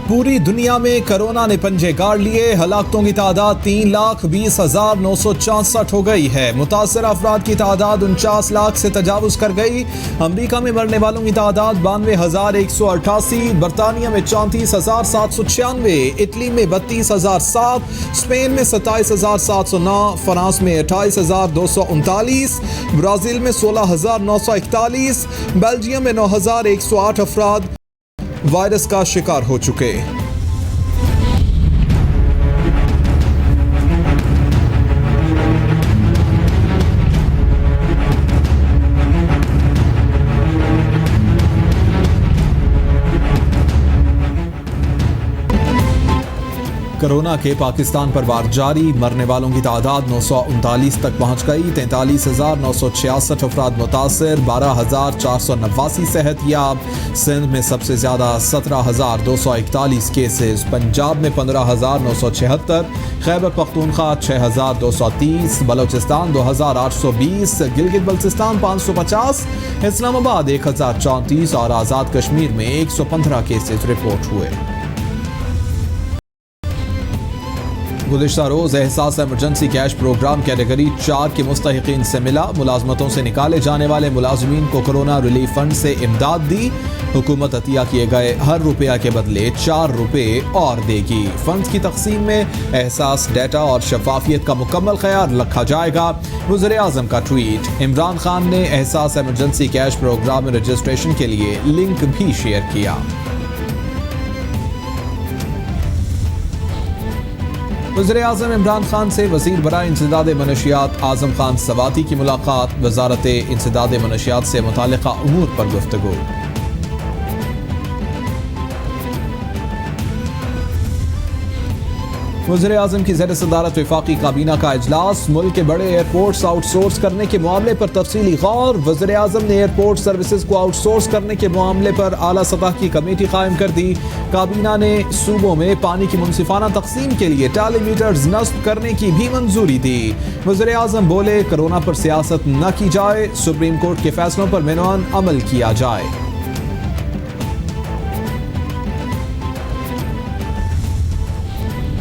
پوری دنیا میں کرونا نے پنجے گاڑ لیے، ہلاکتوں کی تعداد 3,20,964 ہو گئی ہے۔ متاثرہ افراد کی تعداد 49 لاکھ سے تجاوز کر گئی۔ امریکہ میں مرنے والوں کی تعداد 92,188، برطانیہ میں 34,796، اٹلی میں 32,007، اسپین میں 27,709، فرانس میں 28,239، برازیل میں 16,941، بیلجیم میں 9,108 افراد وائرس کا شکار ہو چکے۔ کرونا کے پاکستان پر وار جاری، مرنے والوں کی تعداد 939 تک پہنچ گئی، 43,966 افراد متاثر، 12,489 صحت یاب۔ سندھ میں سب سے زیادہ 17,241 کیسز، پنجاب میں 15,976، خیبر پختونخوا 6,230، بلوچستان 2,820، گلگت بلتستان 550، اسلام آباد 1,034 اور آزاد کشمیر میں 115 کیسز رپورٹ ہوئے۔ گزشتہ روز احساس ایمرجنسی کیش پروگرام کیٹیگری 4 کے مستحقین سے ملا، ملازمتوں سے نکالے جانے والے ملازمین کو کرونا ریلیف فنڈ سے امداد دی۔ حکومت عطیہ کیے گئے ہر روپیہ کے بدلے 4 روپے اور دے گی۔ فنڈز کی تقسیم میں احساس ڈیٹا اور شفافیت کا مکمل خیال رکھا جائے گا۔ وزیر اعظم کا ٹویٹ۔ عمران خان نے احساس ایمرجنسی کیش پروگرام میں رجسٹریشن کے لیے لنک بھی شیئر کیا۔ وزیر اعظم عمران خان سے وزیر برائے انسداد منشیات اعظم خان سواتی کی ملاقات، وزارت انسداد منشیات سے متعلقہ امور پر گفتگو۔ وزیر اعظم کی زیر صدارت وفاقی کابینہ کا اجلاس، ملک کے بڑے ایئرپورٹس آؤٹ سورس کرنے کے معاملے پر تفصیلی غور۔ وزیر اعظم نے ایئرپورٹ سروسز کو آؤٹ سورس کرنے کے معاملے پر اعلیٰ سطح کی کمیٹی قائم کر دی۔ کابینہ نے صوبوں میں پانی کی منصفانہ تقسیم کے لیے ٹیلی میٹرز نصب کرنے کی بھی منظوری دی۔ وزیر اعظم بولے، کرونا پر سیاست نہ کی جائے، سپریم کورٹ کے فیصلوں پر مینوان عمل کیا جائے۔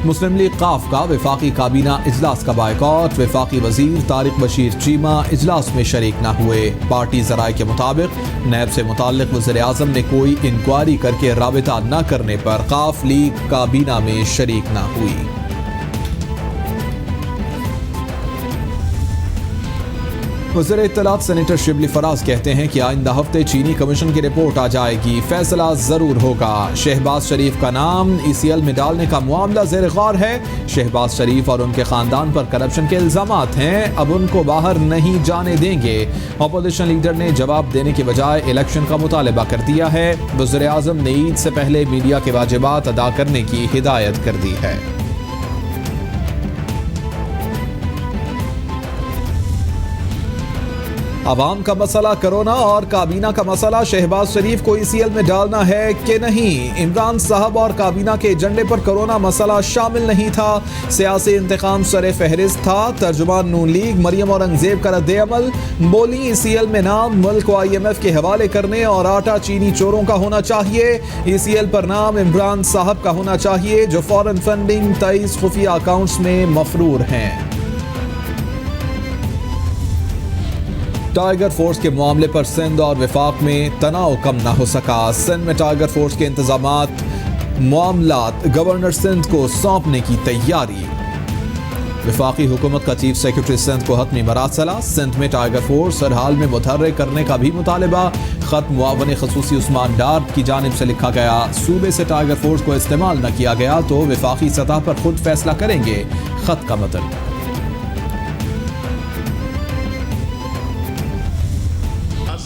مسلم لیگ قاف کا وفاقی کابینہ اجلاس کا بائیکاٹ، وفاقی وزیر طارق بشیر چیمہ اجلاس میں شریک نہ ہوئے۔ پارٹی ذرائع کے مطابق نیب سے متعلق وزیر اعظم نے کوئی انکوائری کر کے رابطہ نہ کرنے پر قاف لیگ کابینہ میں شریک نہ ہوئی۔ وزیر اطلاعات سینیٹر شبلی فراز کہتے ہیں کہ آئندہ ہفتے چینی کمیشن کی رپورٹ آ جائے گی، فیصلہ ضرور ہوگا۔ شہباز شریف کا نام ECL میں ڈالنے کا معاملہ زیر غور ہے۔ شہباز شریف اور ان کے خاندان پر کرپشن کے الزامات ہیں، اب ان کو باہر نہیں جانے دیں گے۔ اپوزیشن لیڈر نے جواب دینے کے بجائے الیکشن کا مطالبہ کر دیا ہے۔ وزیر اعظم نے عید سے پہلے میڈیا کے واجبات ادا کرنے کی ہدایت کر دی ہے۔ عوام کا مسئلہ کرونا اور کابینہ کا مسئلہ شہباز شریف کو ECL میں ڈالنا ہے کہ نہیں؟ عمران صاحب اور کابینہ کے ایجنڈے پر کرونا مسئلہ شامل نہیں تھا، سیاسی انتقام سر فہرست تھا۔ ترجمان نون لیگ مریم اورنگزیب کا رد عمل، بولی ECL میں نام ملک کو IMF کے حوالے کرنے اور آٹا چینی چوروں کا ہونا چاہیے۔ ECL پر نام عمران صاحب کا ہونا چاہیے جو فورن فنڈنگ 23 خفیہ اکاؤنٹس میں مفرور ہیں۔ ٹائیگر فورس کے معاملے پر سندھ اور وفاق میں تناؤ کم نہ ہو سکا۔ سندھ میں ٹائیگر فورس کے انتظامات معاملات گورنر سندھ کو سونپنے کی تیاری۔ وفاقی حکومت کا چیف سیکرٹری سندھ کو حتمی مراسلہ، سندھ میں ٹائیگر فورس ہر حال میں متحرک کرنے کا بھی مطالبہ۔ خط معاون خصوصی عثمان ڈار کی جانب سے لکھا گیا، صوبے سے ٹائیگر فورس کو استعمال نہ کیا گیا تو وفاقی سطح پر خود فیصلہ کریں گے۔ خط کا متن۔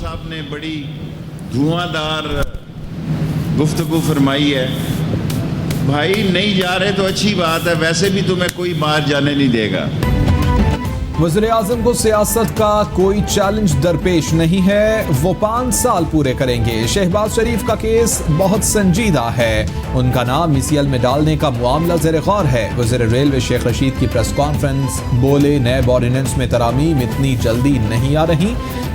صاحب نے بڑی دھواں گفتگو فرمائی ہے۔ بھائی نہیں جا رہے تو اچھی بات ہے، ویسے بھی تمہیں کوئی باہر جانے نہیں دے گا۔ وزیر اعظم کو سیاست کا کوئی چیلنج درپیش نہیں ہے، وہ 5 سال پورے کریں گے۔ شہباز شریف کا کیس بہت سنجیدہ ہے، ان کا نام ECL میں ڈالنے کا معاملہ زیر غور ہے۔ وزیر ریلوے شیخ رشید کی پریس کانفرنس، بولے نیب آرڈیننس میں ترامیم اتنی جلدی نہیں آ رہی۔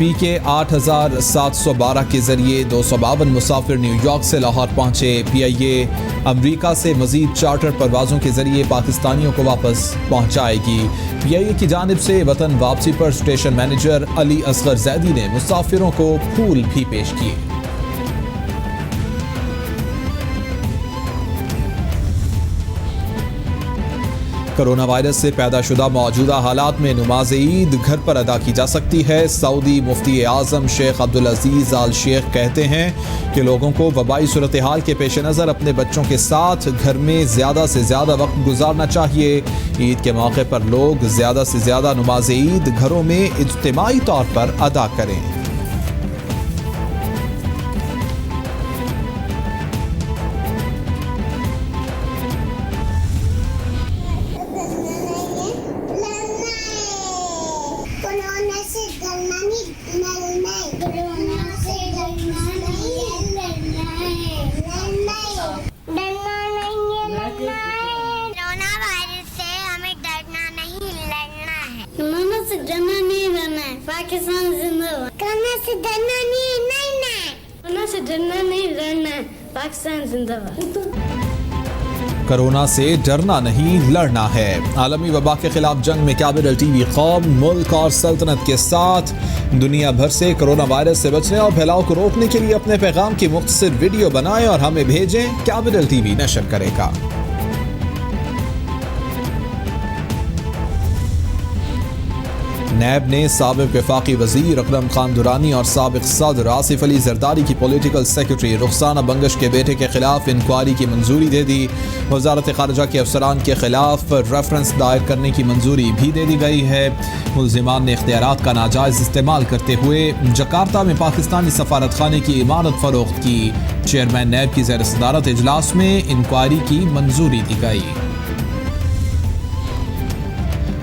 پی کے 8,712 کے ذریعے 252 مسافر نیو یارک سے لاہور پہنچے. پی آئی اے امریکہ سے مزید چارٹر پروازوں کے ذریعے پاکستانیوں کو واپس پہنچائے گی. پی آئی اے کی جانب سے وطن واپسی پر اسٹیشن مینیجر علی اصغر زیدی نے مسافروں کو پھول بھی پیش کیے. کرونا وائرس سے پیدا شدہ موجودہ حالات میں نماز عید گھر پر ادا کی جا سکتی ہے. سعودی مفتی اعظم شیخ عبدالعزیز آل شیخ کہتے ہیں کہ لوگوں کو وبائی صورتحال کے پیش نظر اپنے بچوں کے ساتھ گھر میں زیادہ سے زیادہ وقت گزارنا چاہیے. عید کے موقع پر لوگ زیادہ سے زیادہ نماز عید گھروں میں اجتماعی طور پر ادا کریں. پاکستان زندہ باد. کورونا سے ڈرنا نہیں لڑنا ہے. کورونا سے ڈرنا نہیں لڑنا ہے. پاکستان زندہ باد. کرونا سے ڈرنا نہیں لڑنا ہے. عالمی وبا کے خلاف جنگ میں کیپٹل ٹی وی قوم ملک اور سلطنت کے ساتھ دنیا بھر سے کرونا وائرس سے بچنے اور پھیلاؤ کو روکنے کے لیے اپنے پیغام کی مختصر ویڈیو بنائیں اور ہمیں بھیجیں. کیپٹل ٹی وی نشر کرے گا. نیب نے سابق وفاقی وزیر اکرم خان درانی اور سابق صدر آصف علی زرداری کی پولیٹیکل سیکرٹری رخسانہ بنگش کے بیٹے کے خلاف انکوائری کی منظوری دے دی. وزارت خارجہ کے افسران کے خلاف ریفرنس دائر کرنے کی منظوری بھی دے دی گئی ہے. ملزمان نے اختیارات کا ناجائز استعمال کرتے ہوئے جکارتہ میں پاکستانی سفارت خانے کی عمارت فروخت کی. چیئرمین نیب کی زیر صدارت اجلاس میں انکوائری کی منظوری دی گئی.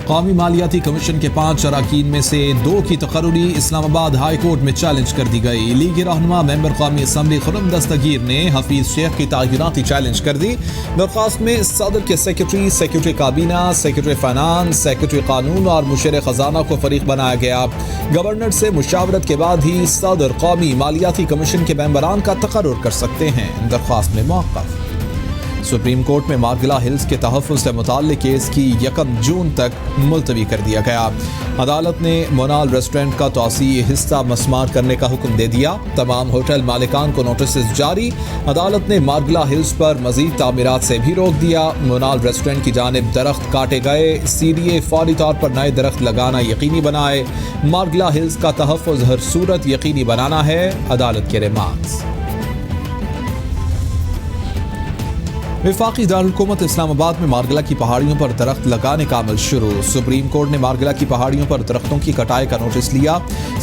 قومی مالیاتی کمیشن کے 5 اراکین میں سے 2 کی تقرری اسلام آباد ہائی کورٹ میں چیلنج کر دی گئی. لیگی رہنما ممبر قومی اسمبلی خرم دستگیر نے حفیظ شیخ کی تعیناتی چیلنج کر دی. درخواست میں صدر کے سیکرٹری کابینہ، سیکرٹری فائنانس، سیکرٹری قانون اور مشیر خزانہ کو فریق بنایا گیا. گورنر سے مشاورت کے بعد ہی صدر قومی مالیاتی کمیشن کے ممبران کا تقرر کر سکتے ہیں. درخواست میں موقف. سپریم کورٹ میں مارگلہ ہلز کے تحفظ سے متعلق کیس کی 1 جون تک ملتوی کر دیا گیا. عدالت نے مونال ریسٹورنٹ کا توسیعی حصہ مسمار کرنے کا حکم دے دیا. تمام ہوٹل مالکان کو نوٹسز جاری. عدالت نے مارگلہ ہلز پر مزید تعمیرات سے بھی روک دیا. مونال ریسٹورنٹ کی جانب درخت کاٹے گئے. CDA فوری طور پر نئے درخت لگانا یقینی بنائے. مارگلہ ہلز کا تحفظ ہر صورت یقینی بنانا ہے. عدالت کے ریمارکس. وفاقی دارالحکومت اسلام آباد میں مارگلہ کی پہاڑیوں پر درخت لگانے کا عمل شروع. سپریم کورٹ نے مارگلہ کی پہاڑیوں پر درختوں کی کٹائی کا نوٹس لیا.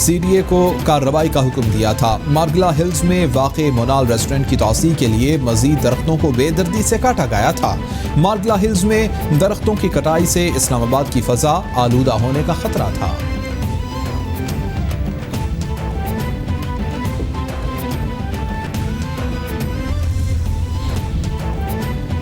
CDA کو کارروائی کا حکم دیا تھا. مارگلہ ہلز میں واقع مونال ریسٹورنٹ کی توسیع کے لیے مزید درختوں کو بے دردی سے کاٹا گیا تھا. مارگلہ ہلز میں درختوں کی کٹائی سے اسلام آباد کی فضا آلودہ ہونے کا خطرہ تھا.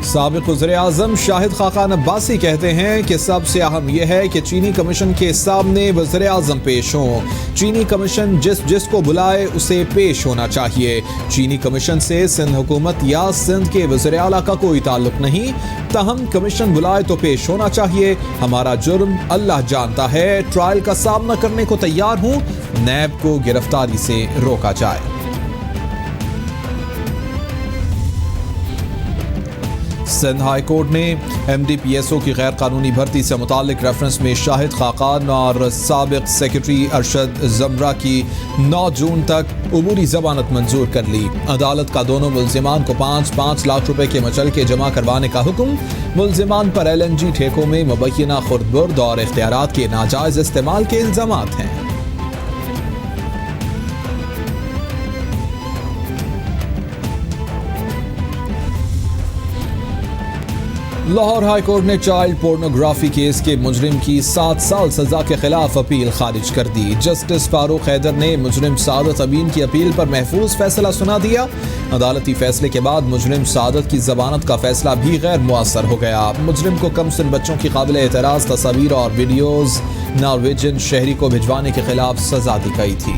سابق وزیراعظم شاہد خاقان عباسی کہتے ہیں کہ سب سے اہم یہ ہے کہ چینی کمیشن کے سامنے وزیراعظم پیش ہوں. چینی کمیشن جس کو بلائے اسے پیش ہونا چاہیے. چینی کمیشن سے سندھ حکومت یا سندھ کے وزیر اعلیٰ کا کوئی تعلق نہیں. تاہم کمیشن بلائے تو پیش ہونا چاہیے. ہمارا جرم اللہ جانتا ہے. ٹرائل کا سامنا کرنے کو تیار ہوں. نیب کو گرفتاری سے روکا جائے. سندھ ہائی کورٹ نے MDPSO کی غیر قانونی بھرتی سے متعلق ریفرنس میں شاہد خاقان اور سابق سیکرٹری ارشد زمرہ کی 9 جون تک عبوری ضمانت منظور کر لی. عدالت کا دونوں ملزمان کو 5 لاکھ روپے کے مچلکے جمع کروانے کا حکم. ملزمان پر LNG ٹھیکوں میں مبینہ خرد برد اور اختیارات کے ناجائز استعمال کے الزامات ہیں. لاہور ہائی کورٹ نے چائلڈ پورنوگرافی کیس کے مجرم کی 7 سال سزا کے خلاف اپیل خارج کر دی. جسٹس فاروق حیدر نے مجرم سعادت امین کی اپیل پر محفوظ فیصلہ سنا دیا. عدالتی فیصلے کے بعد مجرم سعادت کی ضمانت کا فیصلہ بھی غیر مؤثر ہو گیا. مجرم کو کم سن بچوں کی قابل اعتراض تصاویر اور ویڈیوز نارویجن شہری کو بھجوانے کے خلاف سزا دی گئی تھی.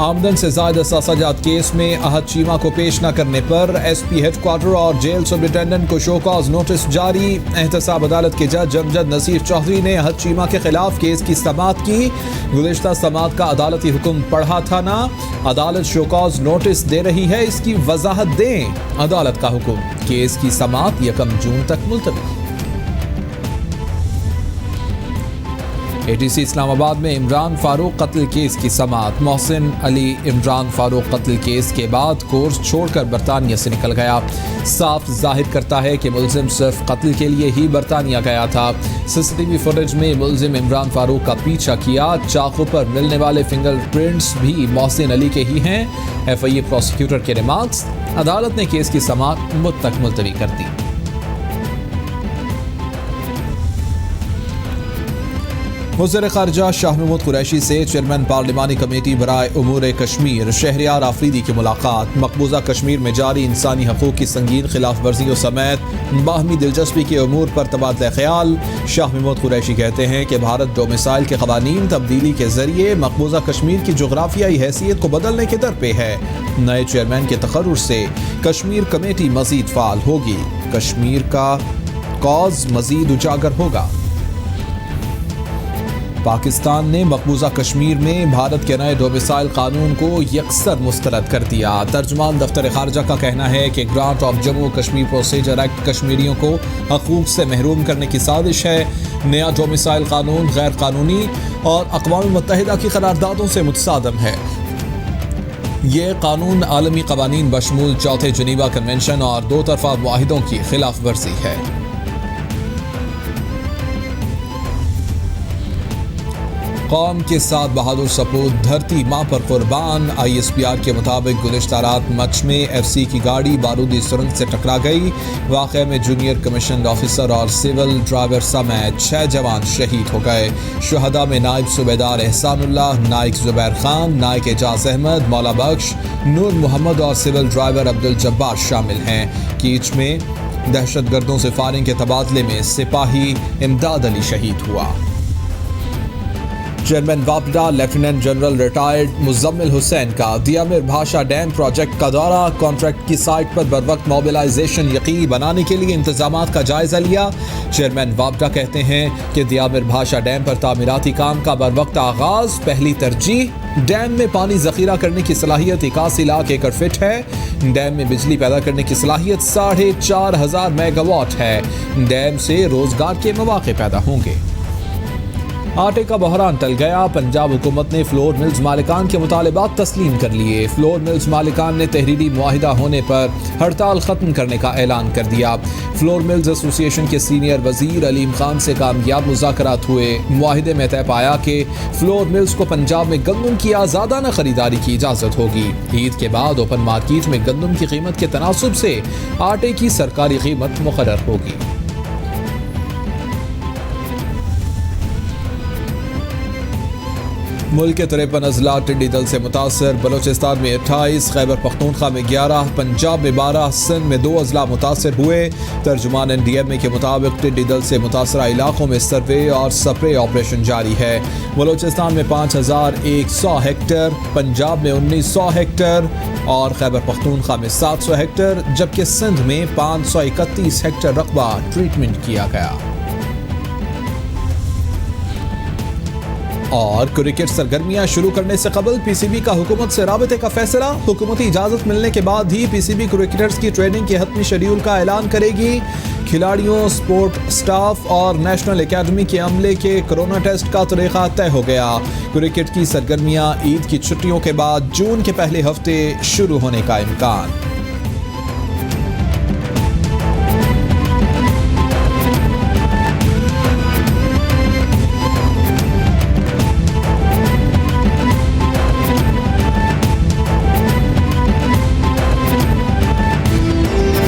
آمدن سے زائد اثاثہ جات کیس میں احد چیمہ کو پیش نہ کرنے پر ایس پی ہیڈ کوارٹر اور جیل سپرنٹینڈنٹ کو شو کاز نوٹس جاری. احتساب عدالت کے جج امجد نصیر چودھری نے احد چیمہ کے خلاف کیس کی سماعت کی. گزشتہ سماعت کا عدالتی حکم پڑھا تھا نہ. عدالت شو کاز نوٹس دے رہی ہے, اس کی وضاحت دیں. عدالت کا حکم, کیس کی سماعت 1 جون تک ملتوی. اے ٹی سی اسلام آباد میں عمران فاروق قتل کیس کی سماعت. محسن علی عمران فاروق قتل کیس کے بعد کورس چھوڑ کر برطانیہ سے نکل گیا. صاف ظاہر کرتا ہے کہ ملزم صرف قتل کے لیے ہی برطانیہ گیا تھا. سی سی ٹی وی فوٹیج میں ملزم عمران فاروق کا پیچھا کیا. چاقو پر ملنے والے فنگر پرنٹس بھی محسن علی کے ہی ہیں. ایف آئی اے پروسیکیوٹر کے ریمارکس. عدالت نے کیس کی سماعت مد تک ملتوی کر دی. وزیر خارجہ شاہ محمود قریشی سے چیئرمین پارلیمانی کمیٹی برائے امور کشمیر شہریار آفریدی کی ملاقات. مقبوضہ کشمیر میں جاری انسانی حقوق کی سنگین خلاف ورزیوں سمیت باہمی دلچسپی کے امور پر تبادلہ خیال. شاہ محمود قریشی کہتے ہیں کہ بھارت ڈومیسائل کے قوانین تبدیلی کے ذریعے مقبوضہ کشمیر کی جغرافیائی حیثیت کو بدلنے کے در پہ ہے. نئے چیئرمین کے تقرر سے کشمیر کمیٹی مزید فعال ہوگی. کشمیر کا کاز مزید اجاگر ہوگا. پاکستان نے مقبوضہ کشمیر میں بھارت کے نئے ڈومیسائل قانون کو یکسر مسترد کر دیا. ترجمان دفتر خارجہ کا کہنا ہے کہ grant of Jammu Kashmir procedure act کشمیریوں کو حقوق سے محروم کرنے کی سازش ہے. نیا ڈومیسائل قانون غیر قانونی اور اقوام متحدہ کی قراردادوں سے متصادم ہے. یہ قانون عالمی قوانین بشمول چوتھے جنیوا کنونشن اور 2 طرفہ معاہدوں کی خلاف ورزی ہے. قوم کے 7 بہادر سپوت دھرتی ماں پر قربان. آئی ایس پی آر کے مطابق گزشتہ رات مچھ میں ایف سی کی گاڑی بارودی سرنگ سے ٹکرا گئی. واقعے میں جونیئر کمیشنڈ آفیسر اور سول ڈرائیور سمیت 6 جوان شہید ہو گئے. شہداء میں نائب صوبیدار احسان اللہ, نائک زبیر خان, نائک اعجاز احمد, مولا بخش, نور محمد اور سول ڈرائیور عبدالجبار شامل ہیں. کیچ میں دہشت گردوں سے فائرنگ کے تبادلے میں سپاہی امداد علی شہید ہوا. چیئرمین واپڈا lieutenant general retired Muzammil Hussain کا دیامر بھاشا ڈیم پروجیکٹ کا دورہ. کانٹریکٹ کی سائٹ پر بروقت موبلائزیشن یقینی بنانے کے لیے انتظامات کا جائزہ لیا. چیئرمین واپڈا کہتے ہیں کہ دیامر بھاشا ڈیم پر تعمیراتی کام کا بروقت آغاز پہلی ترجیح. ڈیم میں پانی ذخیرہ کرنے کی صلاحیت 81 لاکھ ایکڑ فٹ ہے. ڈیم میں بجلی پیدا کرنے کی صلاحیت 4,500 میگا واٹ ہے. ڈیم سے روزگار کے مواقع پیدا ہوں گے. آٹے کا بحران ٹل گیا. پنجاب حکومت نے فلور ملز مالکان کے مطالبات تسلیم کر لیے. فلور ملز مالکان نے تحریری معاہدہ ہونے پر ہڑتال ختم کرنے کا اعلان کر دیا. فلور ملز ایسوسی ایشن کے سینئر وزیر علیم خان سے کامیاب مذاکرات ہوئے. معاہدے میں طے پایا کہ فلور ملز کو پنجاب میں گندم کی آزادانہ خریداری کی اجازت ہوگی. عید کے بعد اوپن مارکیٹ میں گندم کی قیمت کے تناسب سے آٹے کی سرکاری قیمت مقرر ہوگی. ملک کے 53 اضلاع ٹڈی دل سے متاثر. بلوچستان میں 28, خیبر پختونخوا میں 11, پنجاب میں 12, سندھ میں 2 اضلاع متاثر ہوئے. ترجمان این ڈی ایم اے کے مطابق ٹڈی دل سے متاثرہ علاقوں میں سروے اور سپرے آپریشن جاری ہے. بلوچستان میں 5,100 ہیکٹر, پنجاب میں 1,900 ہیکٹر اور خیبر پختونخوا میں 700 ہیکٹر, جبکہ سندھ میں 531 ہیکٹر رقبہ ٹریٹمنٹ کیا گیا. اور کرکٹ سرگرمیاں شروع کرنے سے قبل پی سی بی کا حکومت سے رابطے کا فیصلہ. حکومتی اجازت ملنے کے بعد ہی پی سی بی کرکٹرز کی ٹریننگ کے حتمی شیڈول کا اعلان کرے گی. کھلاڑیوں, سپورٹ سٹاف اور نیشنل اکیڈمی کے عملے کے کرونا ٹیسٹ کا طریقہ طے ہو گیا. کرکٹ کی سرگرمیاں عید کی چھٹیوں کے بعد جون کے پہلے ہفتے شروع ہونے کا امکان.